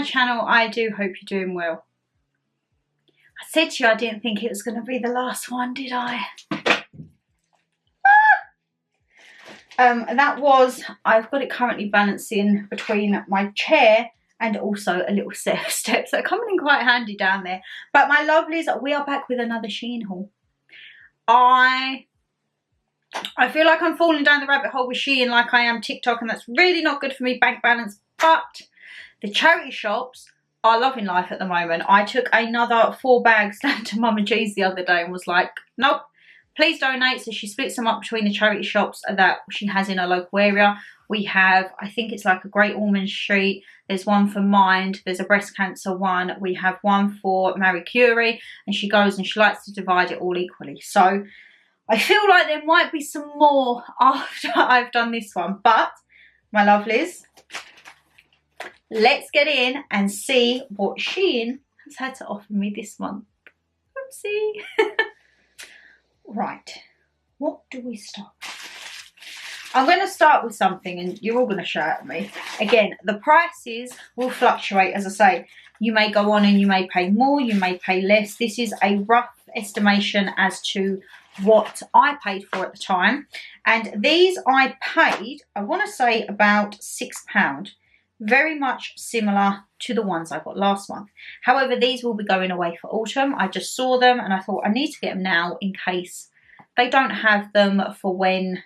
my channel. I do hope you're doing well. I said to you I didn't think it was going to be the last one, did I? That was, I've got it currently balancing between my chair and also a little set of steps that are coming in quite handy down there. But my lovelies, we are back with another Shein haul. I feel like I'm falling down the rabbit hole with Shein like I am TikTok, and that's really not good for me bank balance. But the charity shops are loving life at the moment. I took another 4 bags down to Mama G's the other day and was like, nope, please donate. So she splits them up between the charity shops that she has in her local area. We have, I think it's like a Great Ormond Street. There's one for Mind. There's a breast cancer one. We have one for Marie Curie. And she goes and she likes to divide it all equally. So I feel like there might be some more after I've done this one. But, my lovelies, let's get in and see what Shein has had to offer me this month. Oopsie. Right, what do we start with? I'm going to start with something and you're all going to shout at me. Again, the prices will fluctuate. As I say, you may go on and you may pay more, you may pay less. This is a rough estimation as to what I paid for at the time. And these I paid, I want to say about £6. Very much similar to the ones I got last month. However, these will be going away for autumn. I just saw them and I thought I need to get them now in case they don't have them for when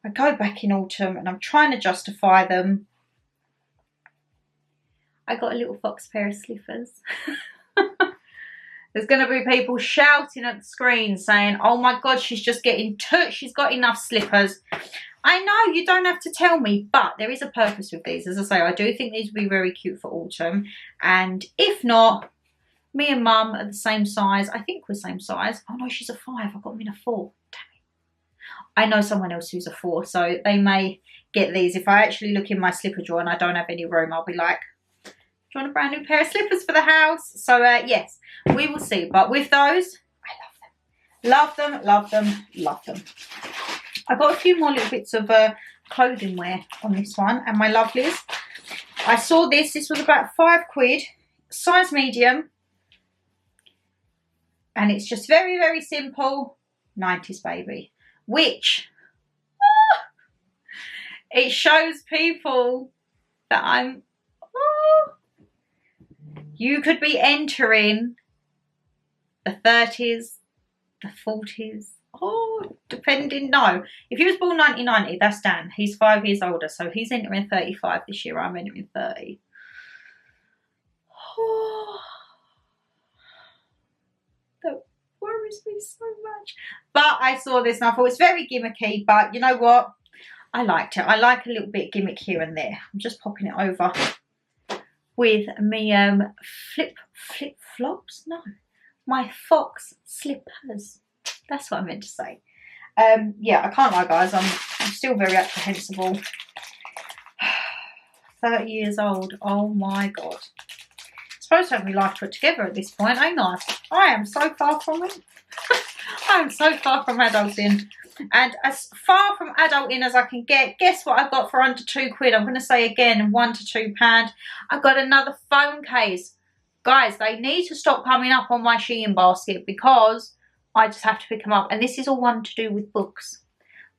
I go back in autumn, and I'm trying to justify them. I got a little fox pair of slippers. There's going to be people shouting at the screen saying, oh my God, she's just getting took. She's got enough slippers. I know, you don't have to tell me, but there is a purpose with these. As I say, I do think these would be very cute for autumn. And if not, me and Mum are the same size. I think we're the same size. Oh no, she's a 5. I got them in a 4. Damn it. I know someone else who's a 4, so they may get these. If I actually look in my slipper drawer and I don't have any room, I'll be like, do you want a brand new pair of slippers for the house? So yes, we will see. But with those, I love them. Love them, love them, love them. I got a few more little bits of clothing wear on this one. And my lovelies, I saw this. This was about £5, size medium. And it's just very, very simple. 90s baby. Which, it shows people that I'm, you could be entering the 30s, the 40s. Oh, depending, no. If he was born 1990, that's Dan. He's 5 years older, so he's entering 35 this year. I'm entering 30. Oh, that worries me so much. But I saw this and I thought it's very gimmicky, but you know what? I liked it. I like a little bit of gimmick here and there. I'm just popping it over with me flip flops? No, my fox slippers. That's what I meant to say. Yeah, I can't lie, guys. I'm still very apprehensible. 30 years old. Oh my God. I'm supposed to have my life put together at this point, ain't I? I am so far from it. I am so far from adulting. And as far from adulting as I can get, guess what I got for under £2? I'm going to say again, £1 to £2. I got another phone case. Guys, they need to stop coming up on my Shein basket because I just have to pick them up. And this is all one to do with books.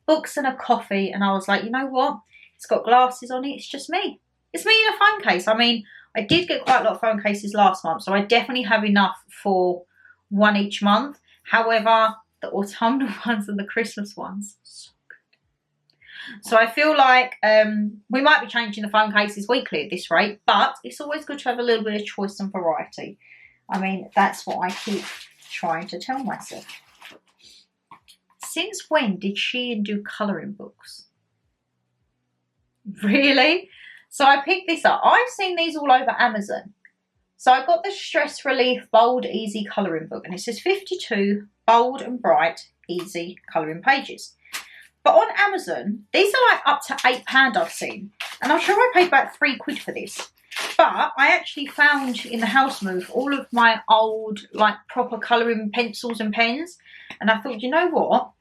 Books and a coffee. And I was like, you know what? It's got glasses on it. It's just me. It's me in a phone case. I mean, I did get quite a lot of phone cases last month. So I definitely have enough for one each month. However, the autumnal ones and the Christmas ones, so good. So I feel like we might be changing the phone cases weekly at this rate. But it's always good to have a little bit of choice and variety. I mean, that's what I keep trying to tell myself. Since when did Shein do colouring books? Really? So I picked this up. I've seen these all over Amazon. So I got the Stress Relief Bold Easy Colouring Book. And it says 52 bold and bright easy colouring pages. But on Amazon, these are like up to £8 I've seen. And I'm sure I paid about £3 for this. But I actually found in the house move all of my old, like, proper colouring pencils and pens. And I thought, you know what?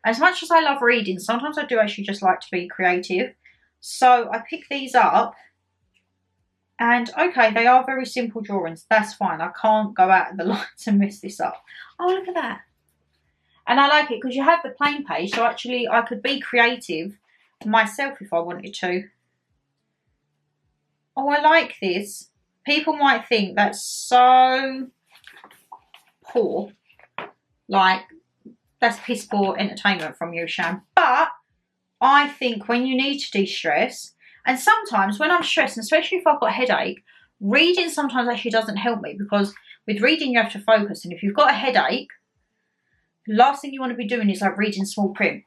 As much as I love reading, sometimes I do actually just like to be creative. So I picked these up. And okay, they are very simple drawings. That's fine. I can't go out of the lines and mess this up. Oh, look at that. And I like it because you have the plain page. So actually I could be creative myself if I wanted to. Oh, I like this. People might think that's so poor. Like, that's piss poor entertainment from you, Shan. But I think when you need to de-stress, and sometimes when I'm stressed, and especially if I've got a headache, reading sometimes actually doesn't help me, because with reading you have to focus, and if you've got a headache, the last thing you want to be doing is like reading small print.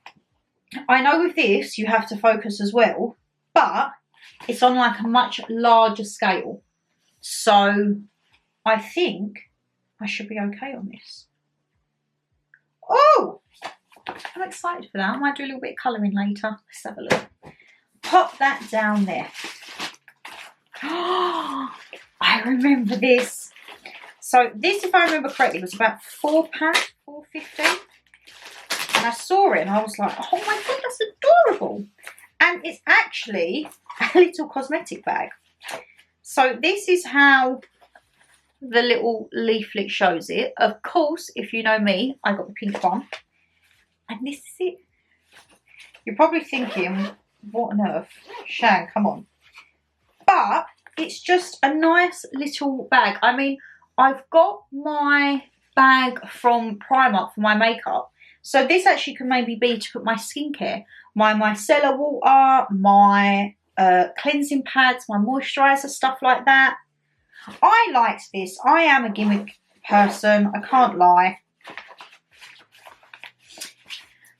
I know with this you have to focus as well, but it's on like a much larger scale. So I think I should be okay on this. Oh, I'm excited for that. I might do a little bit of colouring later. Let's have a look. Pop that down there. Oh, I remember this. So this, if I remember correctly, was about £4, £4.50. And I saw it and I was like, oh my god, that's adorable. And it's actually a little cosmetic bag. So this is how the little leaflet shows it. Of course, if you know me, I got the pink one. And this is it. You're probably thinking, what on earth? Shan, come on. But it's just a nice little bag. I mean, I've got my bag from Primark for my makeup. So this actually can maybe be to put my skincare, my micellar water, my cleansing pads, my moisturiser, stuff like that. I liked this. I am a gimmick person, I can't lie.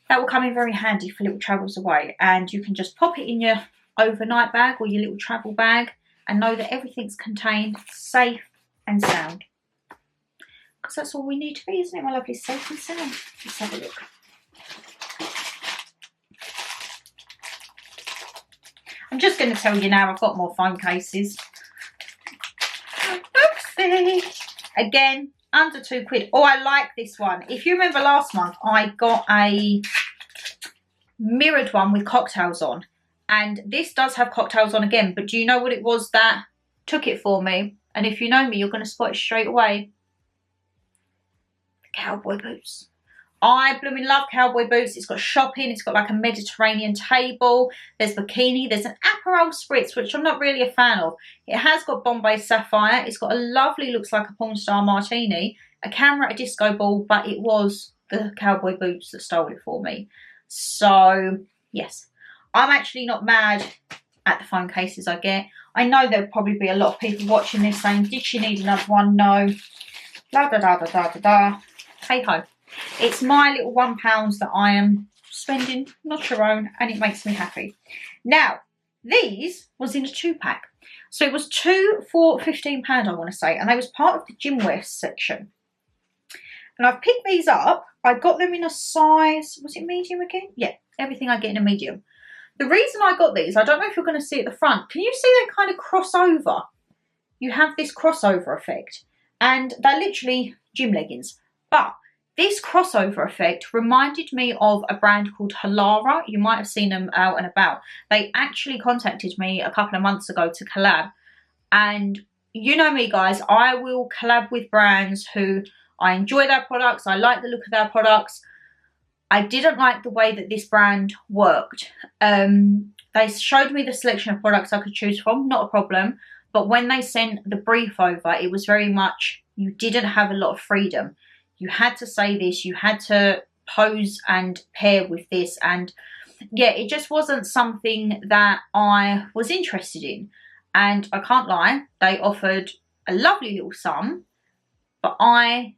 That will come in very handy for little travels away, and you can just pop it in your overnight bag or your little travel bag and know that everything's contained, safe and sound. Because that's all we need to be, isn't it, my lovely? Safe and sound. Let's have a look. I'm just going to tell you now, I've got more phone cases. Oopsie. Again, under £2. Oh, I like this one. If you remember last month, I got a mirrored one with cocktails on. And this does have cocktails on again. But do you know what it was that took it for me? And if you know me, you're going to spot it straight away. The cowboy boots. I blooming love cowboy boots. It's got shopping. It's got like a Mediterranean table. There's bikini. There's an Aperol spritz, which I'm not really a fan of. It has got Bombay Sapphire. It's got a lovely, looks like a porn star martini, a camera, a disco ball, but it was the cowboy boots that stole it for me. So, yes. I'm actually not mad at the phone cases I get. I know there'll probably be a lot of people watching this saying, did she need another one? No. La da da da da da da. Hey ho. It's my little £1 that I am spending, not your own, and it makes me happy. Now, these was in a 2-pack. So it was 2 for £15, I want to say, and they was part of the gym wear section. And I've picked these up. I got them in a size, was it medium again? Yeah, everything I get in a medium. The reason I got these, I don't know if you're going to see at the front. Can you see they kind of cross over? You have this crossover effect. And they're literally gym leggings. But this crossover effect reminded me of a brand called Halara. You might have seen them out and about. They actually contacted me a couple of months ago to collab. And you know me, guys, I will collab with brands who I enjoy their products. I like the look of their products. I didn't like the way that this brand worked. They showed me the selection of products I could choose from, not a problem. But when they sent the brief over, it was very much, you didn't have a lot of freedom. You had to say this, you had to pose and pair with this. And yeah, it just wasn't something that I was interested in. And I can't lie, they offered a lovely little sum, but I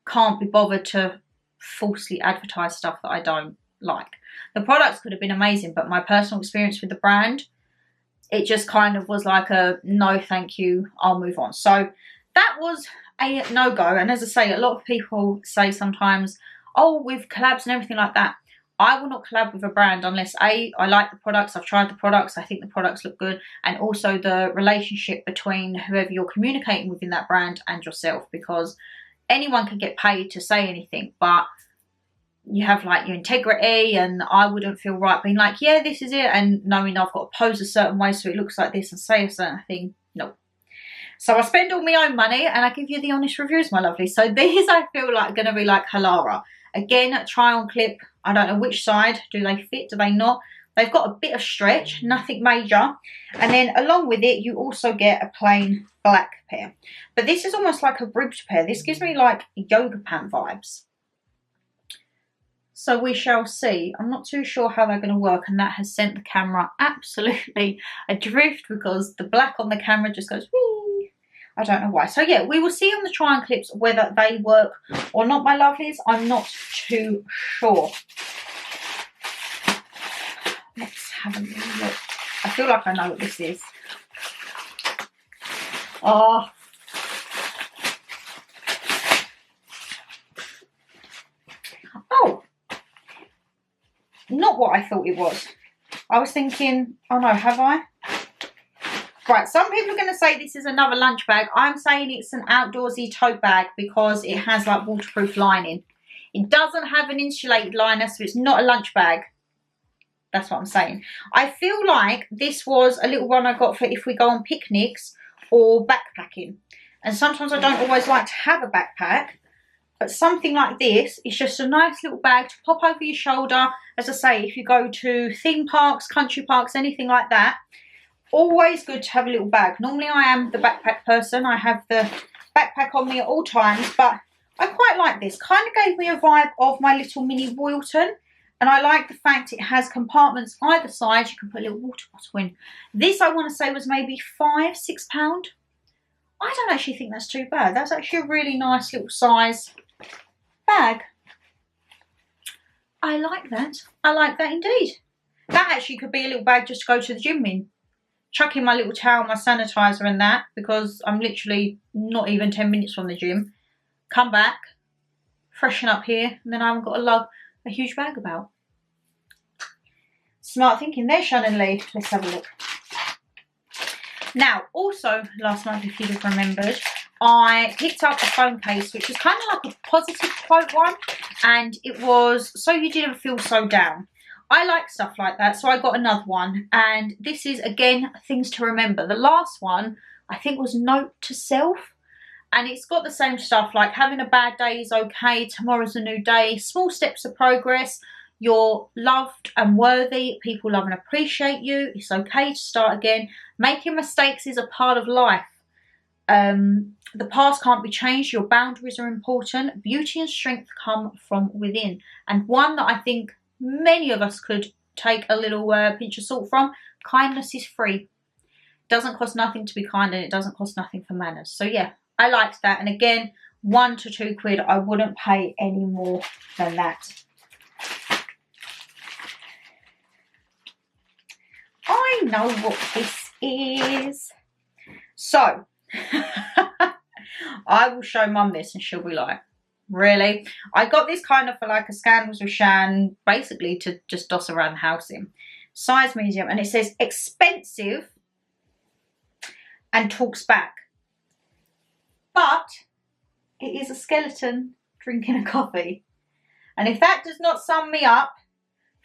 can't be bothered to falsely advertise stuff that I don't like. The products could have been amazing, but my personal experience with the brand, it just kind of was like a no thank you, I'll move on. So that was a no-go. And as I say, a lot of people say sometimes, oh, with collabs and everything like that, I will not collab with a brand unless A, I like the products, I've tried the products, I think the products look good, and also the relationship between whoever you're communicating with in that brand and yourself, because anyone can get paid to say anything, but you have like your integrity, and I wouldn't feel right being like, yeah, this is it, and knowing I've got to pose a certain way so it looks like this and say a certain thing. No, So I spend all my own money and I give you the honest reviews, my lovely. So these I feel like are going to be like Halara. Again, a try on clip. I don't know which side. Do they fit? Do they not? They've got a bit of stretch, nothing major. And then along with it, you also get a plain black pair. But this is almost like a ribbed pair. This gives me like yoga pant vibes. So we shall see. I'm not too sure how they're going to work, and that has sent the camera absolutely adrift because the black on the camera just goes whee. I don't know why. So yeah, we will see on the try on clips whether they work or not, my lovelies. I'm not too sure. Let's have a look. I feel like I know what this is. Oh. Oh. Not what I thought it was. I was thinking, oh no, have I? Right, some people are going to say this is another lunch bag. I'm saying it's an outdoorsy tote bag because it has like waterproof lining. It doesn't have an insulated liner, so it's not a lunch bag. That's what I'm saying. I feel like this was a little one I got for if we go on picnics or backpacking. And sometimes I don't always like to have a backpack. But something like this is just a nice little bag to pop over your shoulder. As I say, if you go to theme parks, country parks, anything like that, always good to have a little bag. Normally I am the backpack person. I have the backpack on me at all times, but I quite like this. Kind of gave me a vibe of my little mini Wilton. And I like the fact it has compartments either side. You can put a little water bottle in. This, I want to say, was maybe £5, £6. I don't actually think that's too bad. That's actually a really nice little size bag. I like that. I like that indeed. That actually could be a little bag just to go to the gym in. Chuck in my little towel, my sanitizer and that, because I'm literally not even 10 minutes from the gym. Come back, freshen up here, and then I haven't got to lug a huge bag about. Smart thinking there, Shannon Lee. Let's have a look. Now, also last month, if you'd have remembered, I picked up a phone case, which was kind of like a positive quote one, and it was so you didn't feel so down. I like stuff like that, so I got another one, and this is, again, things to remember. The last one, I think, was note to self, and it's got the same stuff, like having a bad day is okay, tomorrow's a new day, small steps of progress, you're loved and worthy, people love and appreciate you, it's okay to start again, making mistakes is a part of life. The past can't be changed, your boundaries are important, beauty and strength come from within. And one that I think many of us could take a little pinch of salt from, kindness is free. Doesn't cost nothing to be kind, and it doesn't cost nothing for manners. So yeah, I liked that. And again, £1 to £2, I wouldn't pay any more than that. I know what this is. So, I will show Mum this and she'll be like, really? I got this kind of for like a Scandals with Shan, basically to just doss around the house in. Size medium, and it says expensive and talks back. But it is a skeleton drinking a coffee. And if that does not sum me up,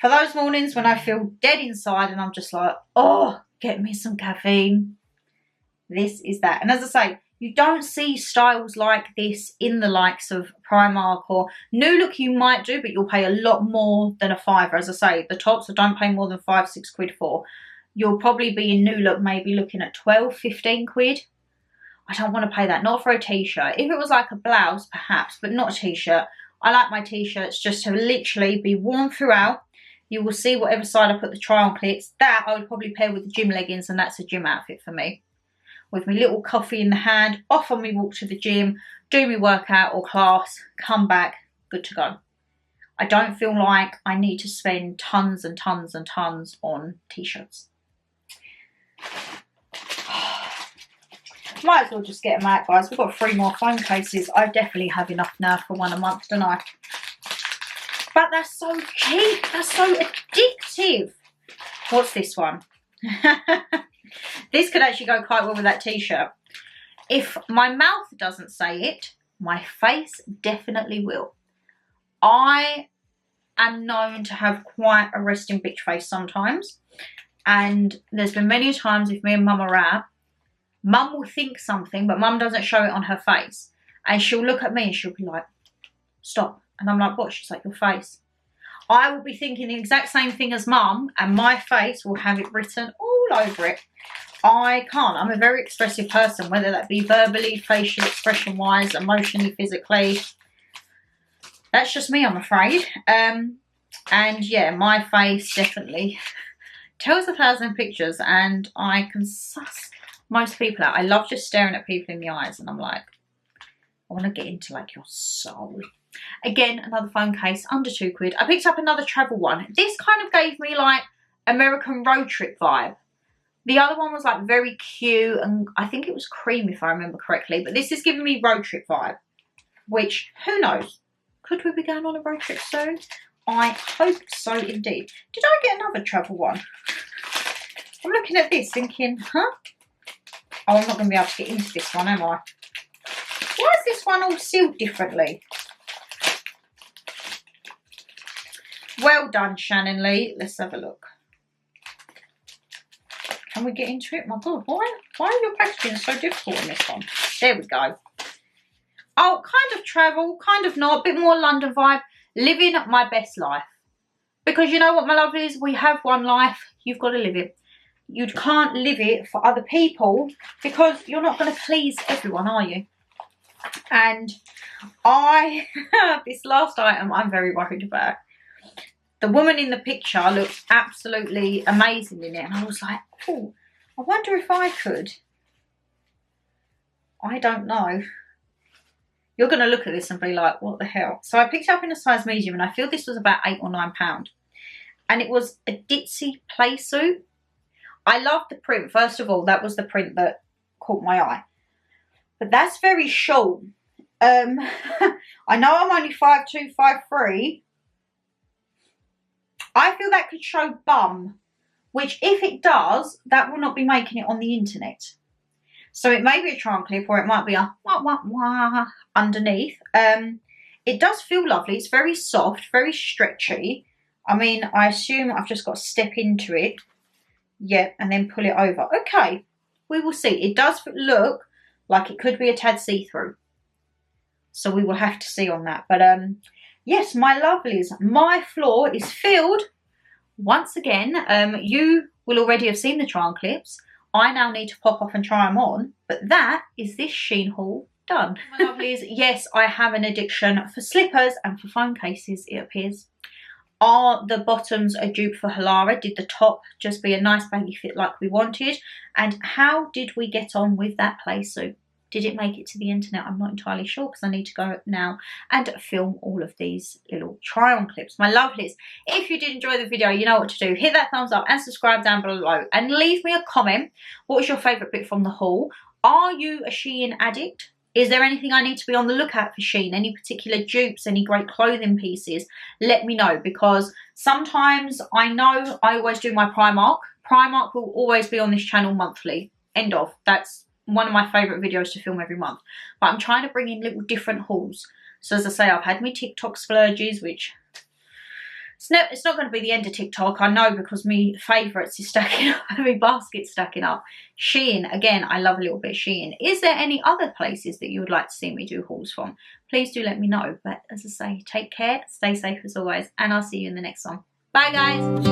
for those mornings when I feel dead inside and I'm just like, oh, get me some caffeine, this is that. And as I say, you don't see styles like this in the likes of Primark or New Look. You might do, but you'll pay a lot more than a £5. As I say, the tops I don't pay more than £5, £6 for. You'll probably be in New Look maybe looking at 12, 15 quid. I don't want to pay that, not for a t-shirt. If it was like a blouse, perhaps, but not a t-shirt. I like my t-shirts just to literally be worn throughout. You will see whatever side I put the try-on clips. That I would probably pair with the gym leggings, and that's a gym outfit for me. With my little coffee in the hand, off on my walk to the gym, do my workout or class, come back, good to go. I don't feel like I need to spend tons and tons and tons on t-shirts. Might as well just get them out, guys. We've got 3 more phone cases. I definitely have enough now for one a month, don't I? But that's so cheap. That's so addictive. What's this one? This could actually go quite well with that t-shirt. If my mouth doesn't say it, my face definitely will. I am known to have quite a resting bitch face sometimes. And there's been many times if me and Mum are out, Mum will think something, but Mum doesn't show it on her face. And she'll look at me and she'll be like, stop. And I'm like, what? She's like, your face. I will be thinking the exact same thing as Mum, and my face will have it written all over it. I can't. I'm a very expressive person, whether that be verbally, facial expression wise, emotionally, physically. That's just me, I'm afraid. And yeah, my face definitely tells 1,000 pictures, and I can suss most people out. I love just staring at people in the eyes, and I'm like, I want to get into like your soul. Again, another phone case, under £2. I picked up another travel one. This kind of gave me like American road trip vibe. The other one was like very cute, and I think it was cream if I remember correctly. But this is giving me road trip vibe, which, who knows? Could we be going on a road trip soon? I hope so indeed. Did I get another travel one? I'm looking at this thinking, huh? Oh, I'm not going to be able to get into this one, am I? Why is this one all sealed differently? Well done, Shannon Lee. Let's have a look. Can we get into it? My God, why are your packaging so difficult on this one? There we go. Oh, kind of travel, kind of not. A bit more London vibe. Living my best life. Because you know what, my lovelies? We have one life. You've got to live it. You can't live it for other people because you're not going to please everyone, are you? And this last item, I'm very worried about. The woman in the picture looked absolutely amazing in it. And I was like, oh, I wonder if I could. I don't know. You're going to look at this and be like, what the hell? So I picked it up in a size medium, and I feel this was about £8 or £9. And it was a ditzy play suit. I love the print. First of all, that was the print that caught my eye. But that's very short. I know I'm only 5'2", 5'3". I feel that could show bum, which if it does, that will not be making it on the internet. So it may be a triangle clip, or it might be a wah wah wah underneath. It does feel lovely. It's very soft, very stretchy. I mean, I assume I've just got to step into it. Yeah, and then pull it over. Okay, we will see. It does look like it could be a tad see-through. So we will have to see on that. But yes, my lovelies, my floor is filled once again. You will already have seen the try-on clips. I now need to pop off and try them on. But that is this Shein haul done. My lovelies, yes, I have an addiction for slippers and for phone cases, it appears. Are the bottoms a dupe for Halara? Did the top just be a nice baggy fit like we wanted? And how did we get on with that play suit? Did it make it to the internet? I'm not entirely sure because I need to go now and film all of these little try-on clips. My lovelies, if you did enjoy the video, you know what to do. Hit that thumbs up and subscribe down below. And leave me a comment. What was your favourite bit from the haul? Are you a Shein addict? Is there anything I need to be on the lookout for Shein? Any particular dupes? Any great clothing pieces? Let me know, because sometimes I know I always do my Primark. Primark will always be on this channel monthly. End of. That's one of my favourite videos to film every month. But I'm trying to bring in little different hauls. So as I say, I've had my TikTok splurges, which it's not going to be the end of TikTok, I know, because my favourites is stacking up, my basket's stacking up. Shein, again, I love a little bit of Shein. Is there any other places that you would like to see me do hauls from? Please do let me know. But as I say, take care, stay safe as always, and I'll see you in the next one. Bye guys!